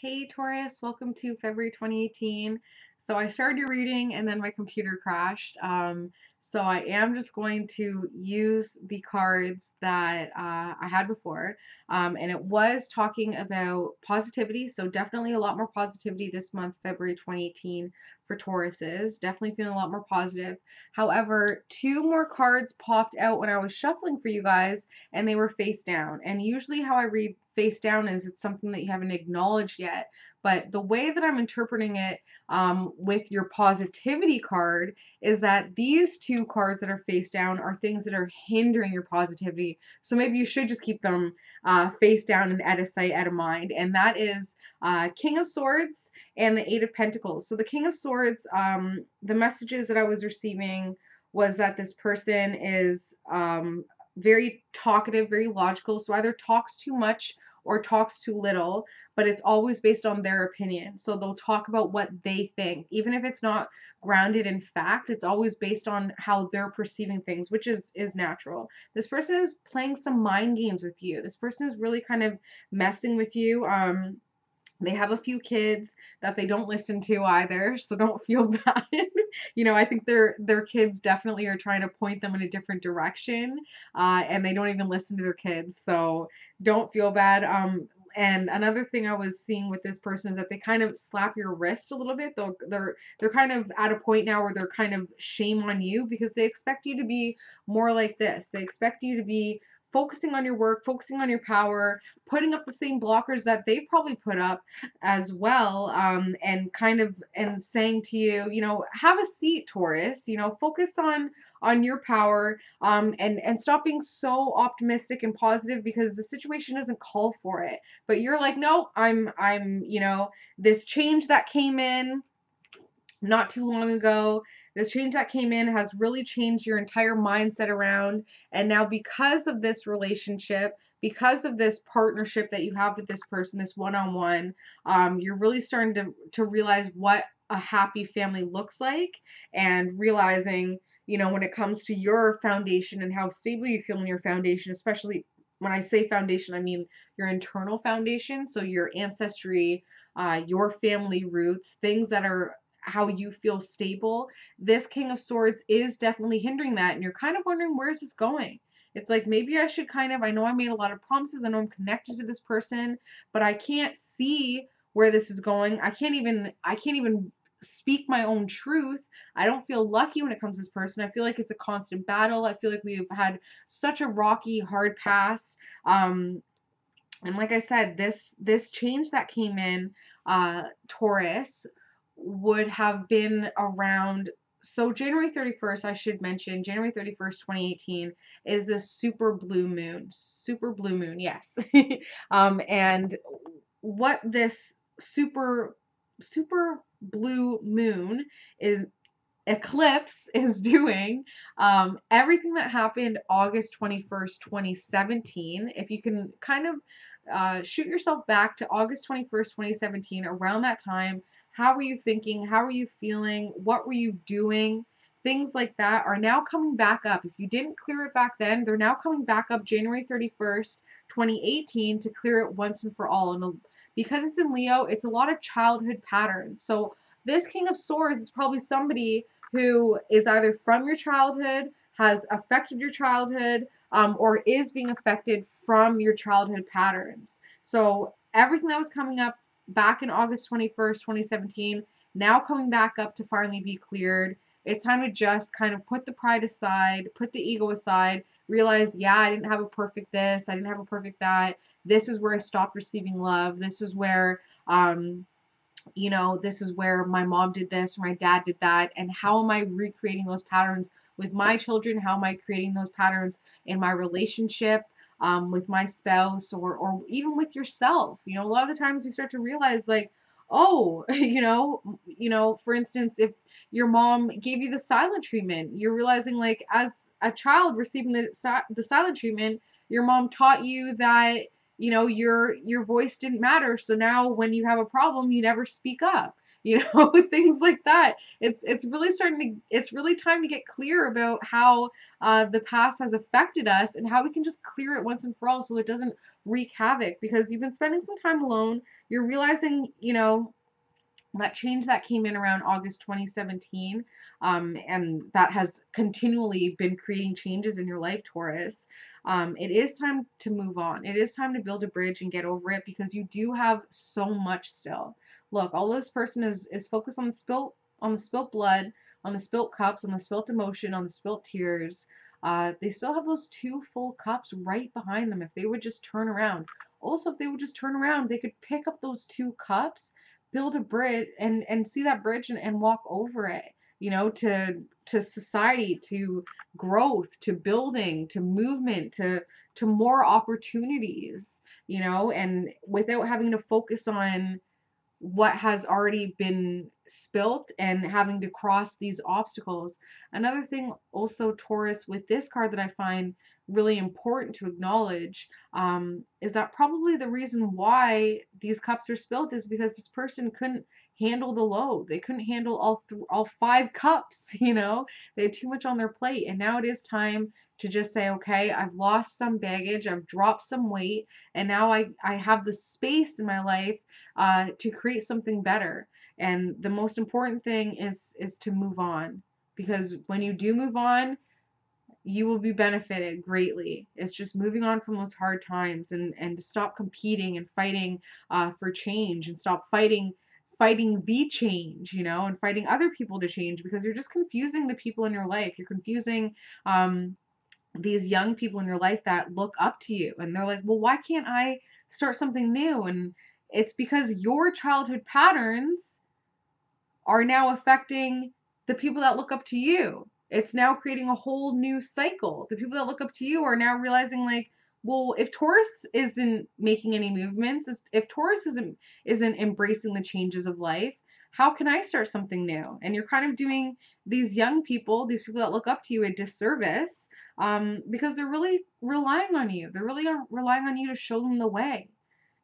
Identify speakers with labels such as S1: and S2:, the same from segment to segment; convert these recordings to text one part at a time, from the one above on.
S1: Hey Taurus, welcome to February 2018. So I started your reading and then my computer crashed. So I am just going to use the cards that I had before. And it was talking about positivity. So definitely a lot more positivity this month, February 2018 for Tauruses. Definitely feeling a lot more positive. However, two more cards popped out when I was shuffling for you guys and they were face down. And usually how I read face down is it's something that you haven't acknowledged yet. But the way that I'm interpreting it with your positivity card is that these two cards that are face down are things that are hindering your positivity. So maybe you should just keep them face down and out of sight, out of mind. And that is King of Swords and the Eight of Pentacles. So the King of Swords, the messages that I was receiving was that this person is very talkative, very logical. So either talks too much or talks too little, but it's always based on their opinion. So they'll talk about what they think. Even if it's not grounded in fact, it's always based on how they're perceiving things, which is natural. This person is playing some mind games with you. This person is really kind of messing with you. They have a few kids that they don't listen to either, so don't feel bad. I think their kids definitely are trying to point them in a different direction, and they don't even listen to their kids, so don't feel bad. And another thing I was seeing with this person is that they kind of slap your wrist a little bit. They're kind of at a point now where they're kind of shame on you because they expect you to be more like this. They expect you to be focusing on your work, focusing on your power, putting up the same blockers that they've probably put up as well, and kind of and saying to you, have a seat, Taurus. Focus on your power, and stop being so optimistic and positive because the situation doesn't call for it. But you're like, no, I'm this change that came in not too long ago. This change that came in has really changed your entire mindset around. And now, because of this relationship, because of this partnership that you have with this person, this one-on-one, you're really starting to realize what a happy family looks like, and realizing, when it comes to your foundation and how stable you feel in your foundation, especially when I say foundation, I mean your internal foundation. So your ancestry, your family roots, things that are how you feel stable. This King of Swords is definitely hindering that, and you're kind of wondering, where is this going? It's like, maybe I should I know I made a lot of promises, I know I'm connected to this person, but I can't see where this is going. I can't even speak my own truth. I don't feel lucky when it comes to this person. I feel like it's a constant battle. I feel like we've had such a rocky, hard pass. And like I said, this change that came in, Taurus, would have been around. So January 31st, I should mention, January 31st, 2018 is a super blue moon. Super blue moon, yes. And what this super blue moon is eclipse is doing, everything that happened August 21st, 2017, if you can kind of shoot yourself back to August 21st, 2017, around that time, how were you thinking? How were you feeling? What were you doing? Things like that are now coming back up. If you didn't clear it back then, they're now coming back up January 31st, 2018 to clear it once and for all. And because it's in Leo, it's a lot of childhood patterns. So this King of Swords is probably somebody who is either from your childhood, has affected your childhood, or is being affected from your childhood patterns. So everything that was coming up back in August 21st, 2017, now coming back up to finally be cleared. It's time to just kind of put the pride aside, put the ego aside, realize, yeah, I didn't have a perfect this, I didn't have a perfect that. This is where I stopped receiving love. This is where, this is where my mom did this, or my dad did that, and how am I recreating those patterns with my children? How am I creating those patterns in my relationship, with my spouse, or even with yourself? A lot of the times you start to realize, like, oh, for instance, if your mom gave you the silent treatment, you're realizing, like, as a child receiving the silent treatment, your mom taught you that your voice didn't matter. So now when you have a problem, you never speak up. things like that. It's really it's really time to get clear about how the past has affected us and how we can just clear it once and for all so it doesn't wreak havoc, because you've been spending some time alone. You're realizing, that change that came in around August 2017, and that has continually been creating changes in your life, Taurus. It is time to move on. It is time to build a bridge and get over it, because you do have so much still. Look, all this person is focused on the spilt blood, on the spilt cups, on the spilt emotion, on the spilt tears. They still have those 2 full cups right behind them if they would just turn around. Also, if they would just turn around, they could pick up those 2 cups, build a bridge, and see that bridge, and walk over it, to society, to growth, to building, to movement, to more opportunities, and without having to focus on what has already been spilt and having to cross these obstacles. Another thing also, Taurus, with this card that I find really important to acknowledge, is that probably the reason why these cups are spilt is because this person couldn't handle the load. They couldn't handle all 5 cups, They had too much on their plate. And now it is time to just say, okay, I've lost some baggage, I've dropped some weight, and now I have the space in my life to create something better. And the most important thing is to move on, because when you do move on, you will be benefited greatly. It's just moving on from those hard times, and to stop competing and fighting for change, and stop fighting the change, and fighting other people to change, because you're just confusing the people in your life. You're confusing these young people in your life that look up to you, and they're like, well, why can't I start something new? And it's because your childhood patterns are now affecting the people that look up to you. It's now creating a whole new cycle. The people that look up to you are now realizing, like, well, if Taurus isn't making any movements, if Taurus isn't embracing the changes of life, how can I start something new? And you're kind of doing these young people, these people that look up to you, a disservice, because they're really relying on you. They're really relying on you to show them the way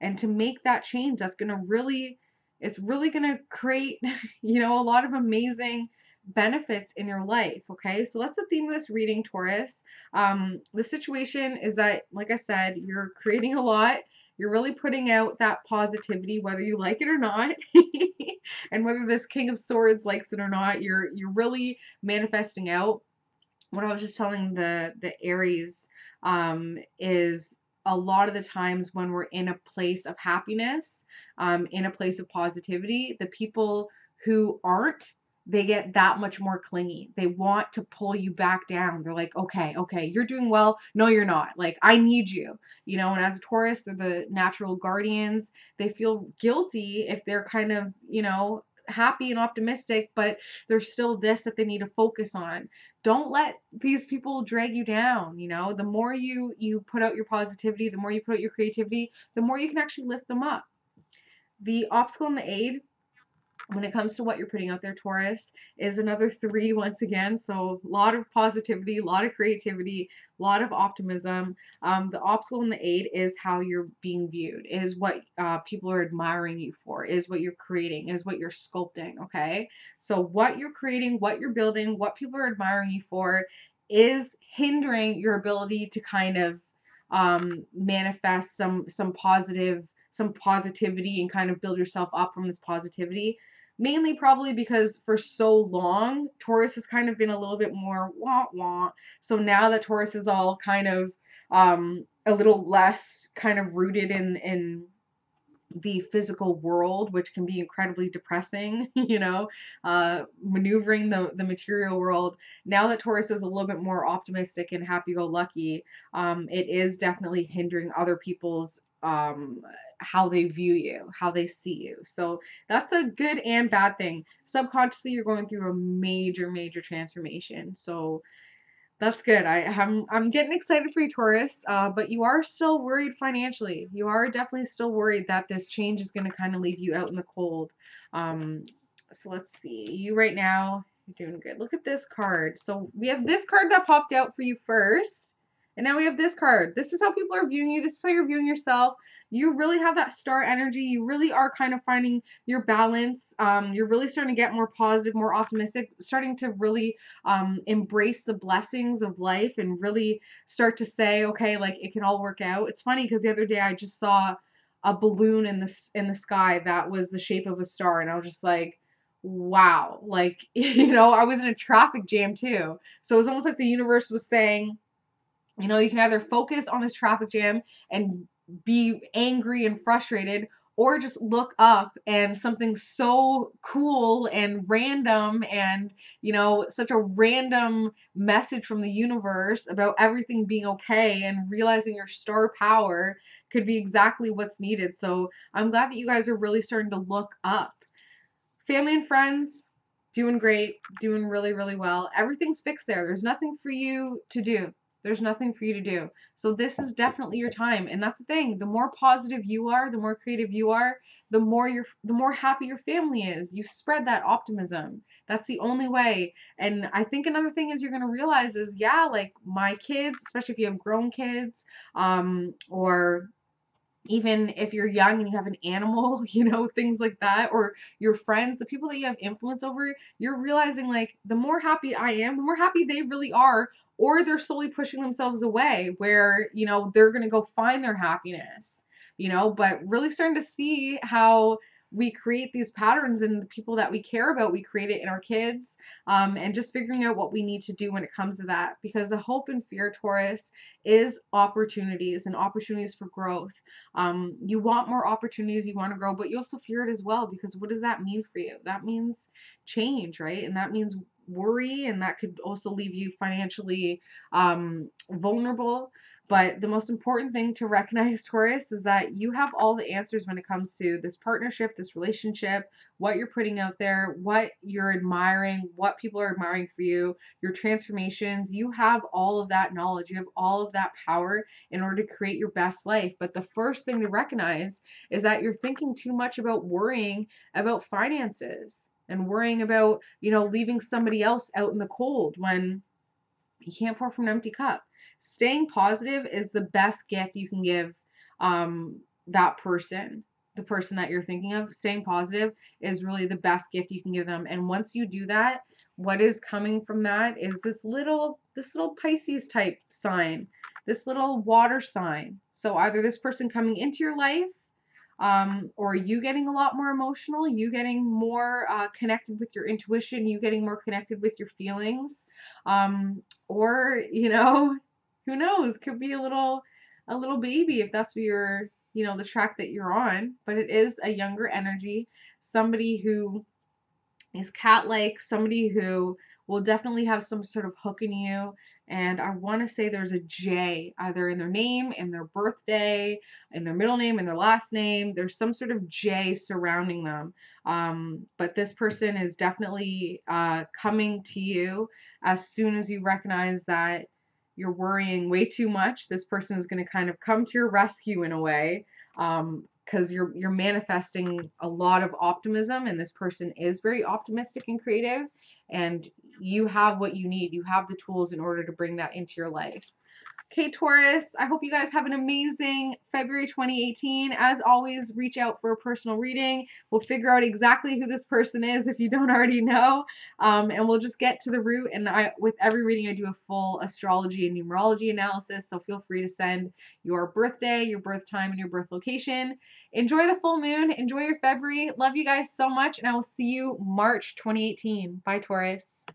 S1: and to make that change. It's really going to create, a lot of amazing benefits in your life. Okay, so that's the theme of this reading, Taurus. The situation is that, like I said, you're creating a lot. You're really putting out that positivity, whether you like it or not. And whether this King of Swords likes it or not, you're really manifesting out. What I was just telling the Aries, is a lot of the times when we're in a place of happiness, in a place of positivity, the people who aren't, they get that much more clingy. They want to pull you back down. They're like, okay, you're doing well. No, you're not. Like, I need you. And as a Taurus, they're the natural guardians. They feel guilty if they're kind of, happy and optimistic, but there's still this that they need to focus on. Don't let these people drag you down. The more you put out your positivity, the more you put out your creativity, the more you can actually lift them up. The obstacle and the aid, when it comes to what you're putting out there, Taurus, is another 3 once again. So a lot of positivity, a lot of creativity, a lot of optimism. The obstacle and the aid is how you're being viewed, is what people are admiring you for, is what you're creating, is what you're sculpting. Okay, so what you're creating, what you're building, what people are admiring you for is hindering your ability to kind of manifest some positivity and kind of build yourself up from this positivity. Mainly probably because for so long, Taurus has kind of been a little bit more wah-wah. So now that Taurus is all kind of a little less kind of rooted in the physical world, which can be incredibly depressing, maneuvering the material world. Now that Taurus is a little bit more optimistic and happy-go-lucky, it is definitely hindering other people's how they view you, how they see you. So that's a good and bad thing. Subconsciously, you're going through a major, major transformation. So that's good. I'm getting excited for you, Taurus, but you are still worried financially. You are definitely still worried that this change is going to kind of leave you out in the cold. So let's see. You right now, you're doing good. Look at this card. So we have this card that popped out for you first. And now we have this card. This is how people are viewing you. This is how you're viewing yourself. You really have that star energy. You really are kind of finding your balance. You're really starting to get more positive, more optimistic, starting to really embrace the blessings of life and really start to say, okay, like it can all work out. It's funny because the other day I just saw a balloon in the sky that was the shape of a star, and I was just like, wow, like I was in a traffic jam too. So it was almost like the universe was saying, you can either focus on this traffic jam and be angry and frustrated, or just look up and something so cool and random and, such a random message from the universe about everything being okay and realizing your star power could be exactly what's needed. So I'm glad that you guys are really starting to look up. Family and friends, doing great, doing really, really well. Everything's fixed there. There's nothing for you to do. There's nothing for you to do. So this is definitely your time. And that's the thing. The more positive you are, the more creative you are, the more happy your family is. You spread that optimism. That's the only way. And I think another thing is you're going to realize is, yeah, like my kids, especially if you have grown kids, or even if you're young and you have an animal, things like that, or your friends, the people that you have influence over, you're realizing like the more happy I am, the more happy they really are, or they're slowly pushing themselves away where, they're going to go find their happiness, but really starting to see how we create these patterns in the people that we care about. We create it in our kids, and just figuring out what we need to do when it comes to that, because the hope and fear, Taurus, is opportunities and opportunities for growth. You want more opportunities, you want to grow, but you also fear it as well, because what does that mean for you? That means change, right? And that means worry, and that could also leave you financially vulnerable. But the most important thing to recognize, Taurus, is that you have all the answers when it comes to this partnership, this relationship, what you're putting out there, what you're admiring, what people are admiring for you, your transformations. You have all of that knowledge. You have all of that power in order to create your best life. But the first thing to recognize is that you're thinking too much about worrying about finances and worrying about, leaving somebody else out in the cold when you can't pour from an empty cup. Staying positive is the best gift you can give that person, the person that you're thinking of. Staying positive is really the best gift you can give them. And once you do that, what is coming from that is this little Pisces type sign, this little water sign. So either this person coming into your life, or you getting a lot more emotional, you getting more connected with your intuition, you getting more connected with your feelings, or who knows, could be a little baby if that's what you're, the track that you're on. But it is a younger energy, somebody who is cat-like, somebody who will definitely have some sort of hook in you. And I want to say there's a J either in their name, in their birthday, in their middle name, in their last name. There's some sort of J surrounding them. But this person is definitely coming to you as soon as you recognize that you're worrying way too much. This person is going to kind of come to your rescue in a way. Because you're manifesting a lot of optimism, and this person is very optimistic and creative, and you have what you need. You have the tools in order to bring that into your life. Okay, Taurus, I hope you guys have an amazing February 2018. As always, reach out for a personal reading. We'll figure out exactly who this person is if you don't already know, and we'll just get to the root. And with every reading, I do a full astrology and numerology analysis, so feel free to send your birthday, your birth time, and your birth location. Enjoy the full moon. Enjoy your February. Love you guys so much, and I will see you March 2018. Bye, Taurus.